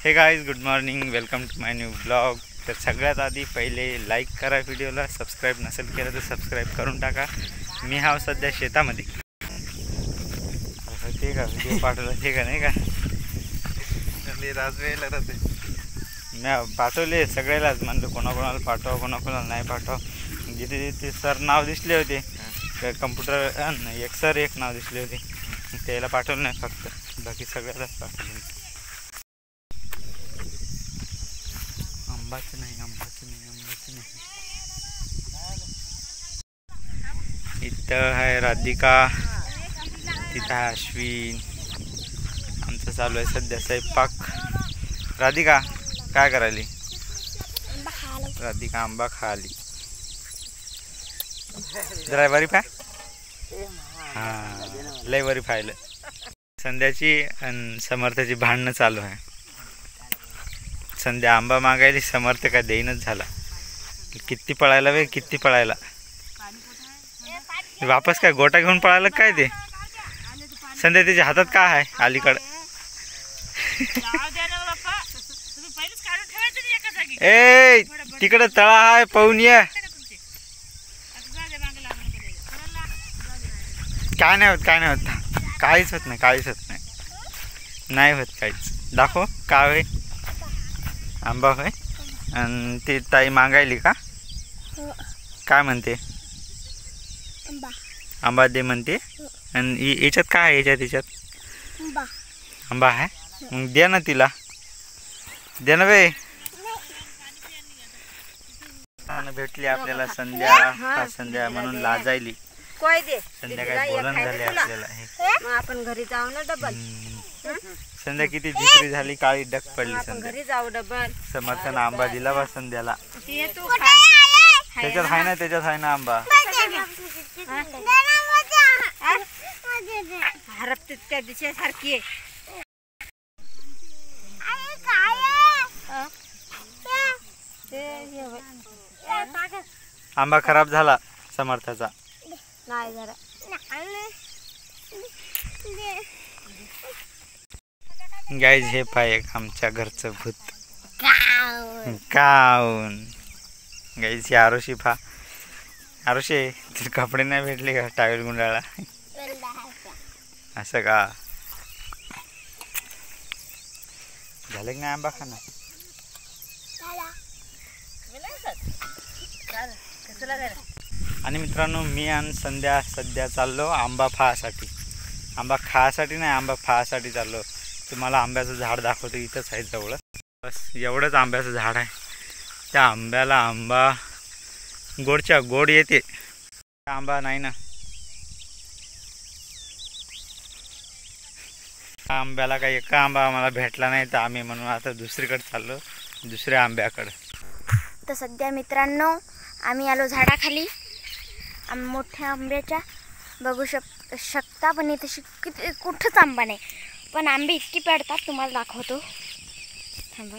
हे guys, good morning, welcome to my new blog. तर सगळ्यात आधी पहिले लाईक करा व्हिडिओला, सबस्क्राईब नसेल केलं तर सबस्क्राईब करून टाका। मी हा सध्या शेतामध्ये ते का व्हिडिओ पाठवला ते का नाही का राजवेला राहते मी पाठवले सगळ्यालाच, म्हणलं कोणाकोणाला पाठवा कोणाकोणाला नाही पाठवा। जिथे जिथे सर नाव दिसले होते कम्प्युटर एक सर एक नाव दिसले होते त्याला पाठवलं नाही, फक्त बाकी सगळ्यालाच पाठवलं। आंबाचं नाही इथं आहे राधिका, तिथं आहे अश्विन। आमचं चालू आहे सध्या स्वयंपाक। राधिका काय करायली? राधिका आंबा खाली जरा वरी पाय, हां लय वरी पाहिलं। संध्याची आणि समर्थाची भांडणं चालू आहे। संध्या आंबा मागायली, समर्थ काय देईनच झाला। किती पळायला वे किती पळायला, वापस काय गोटा घेऊन पळायला काय ते? संध्या त्याच्या हातात काय आहे अलीकडं? ए तिकडं तळा आहे पाहून ये। काय नाही होत, काय नाही होत, काहीच होत नाही, काहीच होत नाही, नाही होत काहीच। दाखव काय होय आंबा होय। आणि ती ताई मागायली का काय म्हणते? आंबा दे म्हणते। आणि याच्यात काय आहे? याच्यात आंबा आहे, मग दे ना तिला, दे ना बे। भेटली आपल्याला संध्या, संध्या म्हणून लाजायली। संध्याकाळी बोलणं झाले आपल्याला, आपण घरी जाऊ ना डबल। संध्या किती जिकरी झाली, काळी डक पडली संध्या। घरी जाऊ डबल। समर्थन आंबा दिला बा संध्याला। त्याच्यात आहे ना, त्याच्यात आहे ना आंबा। हरपते त्या दिशेसारखी आंबा खराब झाला समर्थाचा नाही जरा। गाईज हे पाय एक आमच्या घरचं भूत काऊन। गाईज ही आरुषी पहा, आरुषी तुझे कपडे नाही भेटले का टावेल गुंडाळा? असं का झालं की नाही आंबा खाणं? आणि मित्रांनो, मी आणि संध्या सध्या चाललो आंबा फासाठी। आंबा खासाठी नाही, आंबा फासाठी चाललो। तुम्हाला आंब्याचं झाड दाखवतो, इथंच आहे जवळ। बस एवढंच आंब्याचं झाड आहे। त्या आंब्याला आंबा गोडच्या गोड येते, आंबा नाही ना। आंब्याला काही एका आंबा आम्हाला भेटला नाही, तर आम्ही म्हणून आता दुसरीकडे चाललो, दुसऱ्या आंब्याकडे। तर सध्या मित्रांनो आम्ही आलो झाडाखाली मोठ्या आंब्याच्या। बघू शकता, पण इथे किती कुठंच आंबा नाही, पण आंबे इतकी पडतात, तुम्हाला दाखवतो थांबा।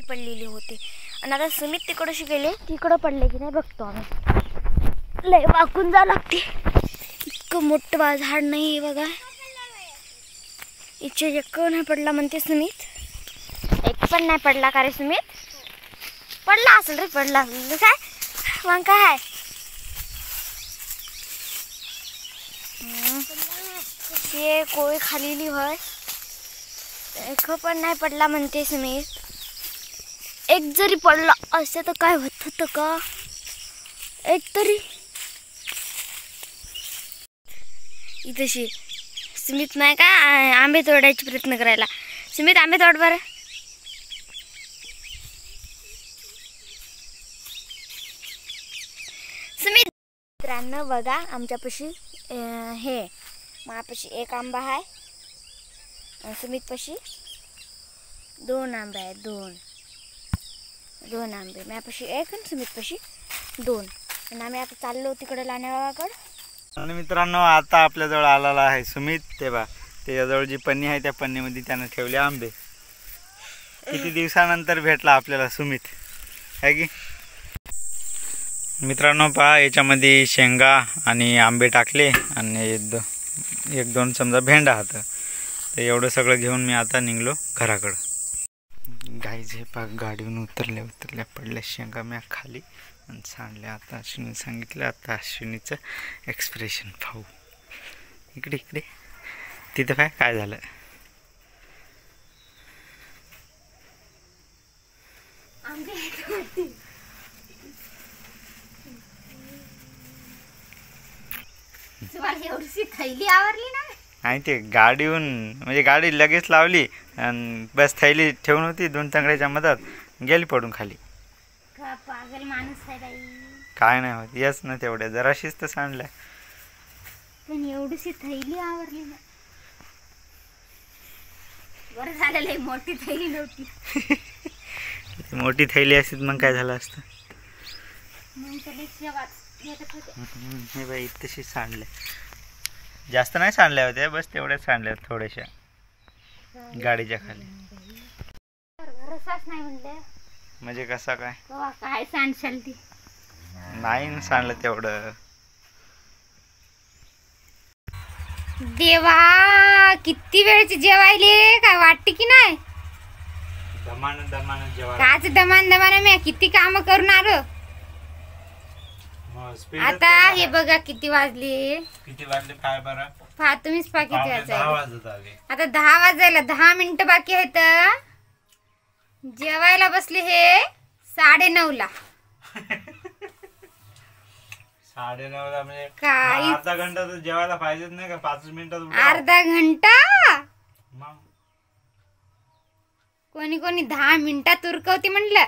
पडलेली होते आणि आता सुमित तिकडशी गेले, तिकडं पडले की नाही बघतो आम्ही। लय वाकून जा लागते, इतकं मोठं झाड नाही बघा। इच्छा एक नाही पडला म्हणते सुमित, एक पण नाही पडला का रे सुमित? पडला असेल रे, पडला असेल काय मग काय आहे? ते कोळी खालीली होय, एक पण नाही पडला म्हणते सुमित। एक जरी पडला असते तर काय होत होतं का? एक तरी इथेशी सुमित नाही का आंबे तोडायचे प्रयत्न करायला। सुमित आंबे तोड बरं। सुमित मित्रांनो बघा, आमच्यापाशी हे माझ्यापाशी एक आंबा आहे, सुमित पाशी दोन आंबे आहेत, दोन आंबे माझ्यापाशी एक आणि सुमित पाशी दोन। आणि आम्ही आता चाललो तिकडे लाण्यावाकडं। आणि मित्रांनो, आता आपल्याजवळ आलेला आहे सुमित। तेव्हा त्याच्याजवळ जी पन्नी आहे, त्या पन्नीमध्ये त्यानं ठेवले आंबे। किती दिवसानंतर भेटला आपल्याला सुमित, आहे की? मित्रांनो पहा, याच्यामध्ये शेंगा आणि आंबे टाकले आणि एक दोन समजा भेंडा होता। तर एवढं सगळं घेऊन मी आता निघलो घराकडं। गाई जे पाक गाडीहून उतरल्या पडल्या शेंगा म्या खाली आणि सांडल्या. आता अश्विनी सांगितलं, आता अश्विनीचं एक्सप्रेशन पाहू. इकडे इकडे तिथं काय झालं. एवढीशी थैली आवरली ना. आणि ते गाडीहून म्हणजे गाडी लगेच लावली आणि बस थैली ठेवून होती 2 तंगड्याच्या मधात, गेली पडून खाली. का पागल माणूस आहे बाई. काय नाही होत, येस ना तेवढ्या जराशीच तर सांडल्या. पण एवढीशी थैली आवरली ना. बरं झालेलं आहे मोठी थैली नव्हती. मोठी थैली असती मग काय झालं असतं. मग त्याला शेवाच येत होते. हे बाई तशी सांडल्या, जास्त नाही सांडल्या होत्या, बस तेवढ्याच सांडल्या थोड्याशा गाडीच्या खाली. रसाच नाही म्हणले म्हणजे कसा काय काय सांडशाल ती. नाही सांडलं तेवढं. देवा किती वेळची जेवायले, काय वाटते की नाही. दमान जेव्हा काच दमान मी किती काम करून आलो. आता हे बघा किती वाजले काय बरं पहा तुम्हीच पहा किती वाजत वाजले. आता 10 वाजायला 10 मिनिटं बाकी आहेत. जेवायला बसले हे 9:30ला. 9:30 म्हणजे काय अर्धा घंटा तर जेवायला पाहिजेच नाही का. 5 मिनिटात अर्धा घंटा. मग कोणी 10 मिनिटात उरकवते म्हणलं.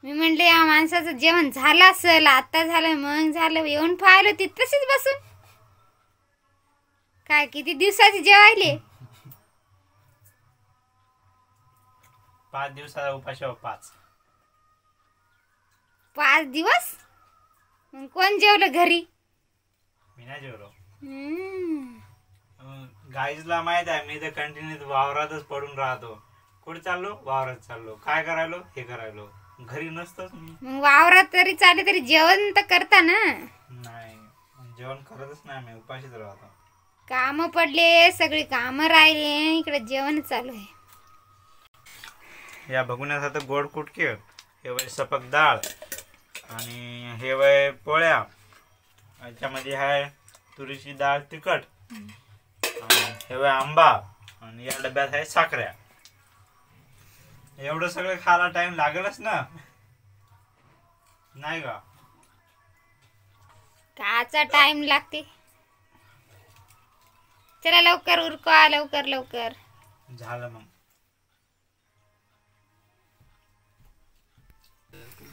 मी म्हणले या माणसाचं जेवण झालं असेल, आता झालं मग झालं. येऊन पाहिलं ती तशीच बसून. काय किती दिवसाची जेवायले. 5 दिवसाचा उपाशी. 5 दिवस. मग कोण जेवलं घरी. मी नाही जेवलो. गाईजला माहित आहे मी तर कंटिन्यू वावरातच पडून राहतो. कुठे चाललो, वावरात चाललो. काय करायलो, हे करायलो. घरी नसतोच मी. मग वावरात तरी चाले तरी जेवण तर करता ना. नाही जेवण करतच नाही मी, उपाशीच राहतो. काम पडले, सगळी काम राहिले, इकडे जेवण चालू आहे. या बघण्यासाठी गोड कुटके, हे वय सपक डाळ आणि हे वय पोळ्या. याच्यामध्ये आहे तुरीची डाळ तिखट आणि हे वय आंबा आणि या डब्यात आहे साखऱ्या. एवढं सगळं खायला टाइम लागेलच ना, नाही का. काचा टाइम लागते. चला लवकर उरका, लवकर झालं. मग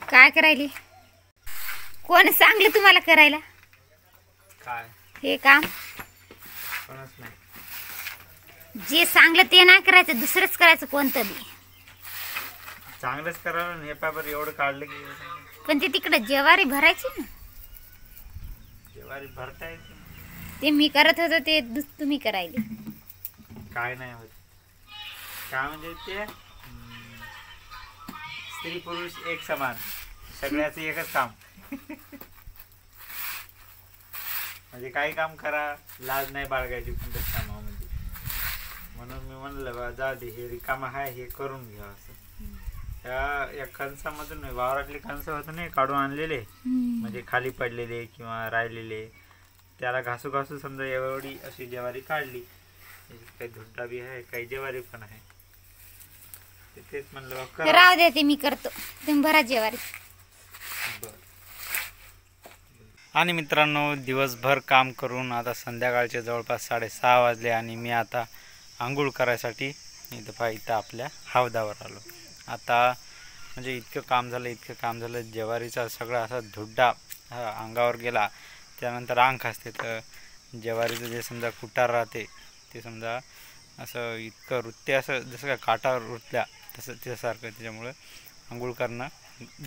काय करायली. कोण सांगलं तुम्हाला करायला काय हे काम. कोणच नाही. जे सांगलं ते नाही करायचं, दुसरंच करायचं कोणतं बी. चांगलंच करावं. हे पेपर एवढं काढलं की. पण ते तिकडे ज्वारी भरायची ना. ज्वारी भरता येते. ते मी करत होतो ते तुम्ही करायले. काय नाही होत. काय म्हणजे ते स्त्री पुरुष एक समान, सगळ्याचं एकच काम. म्हणजे काही काम करा, लाज नाही बाळगायची कोणत्याच कामामध्ये. म्हणून मी म्हणलं बा जा दे, हे रिकाम आहे, हे करून घ्या असं. या कणसामधून वावरातले कणस होते नाही काढून आणलेले, म्हणजे खाली पडलेले किंवा राहिलेले, त्याला घासू समजा एवढी अशी ज्वारी काढली. काही धुंडा बी आहे, काही ज्वारी पण आहे. तेच म्हणलं राहू दे, ते मी करतो, तुम्ही भरा ज्वारी. आणि मित्रांनो दिवसभर काम करून आता संध्याकाळचे जवळपास 6:30 वाजले आणि मी आता आंघोळ करायसाठी इथं आपल्या हौदावर आलो. आता म्हणजे इतकं काम झालं ज्वारीचा सगळा असा धुड्डा अंगावर गेला. त्यानंतर अंग खासते, तर ज्वारीचं जे समजा कुटार राहते ते समजा असं इतकं रुत्ते, असं जसं काय काटावर रुतल्या तसं त्यासारखं. त्याच्यामुळं आंघोळ करणं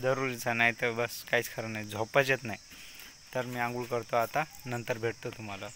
जरुरीचं नाही, तर बस काहीच खरं नाही, झोपच येत नाही. तर मी आंघोळ करतो आता, नंतर भेटतो तुम्हाला.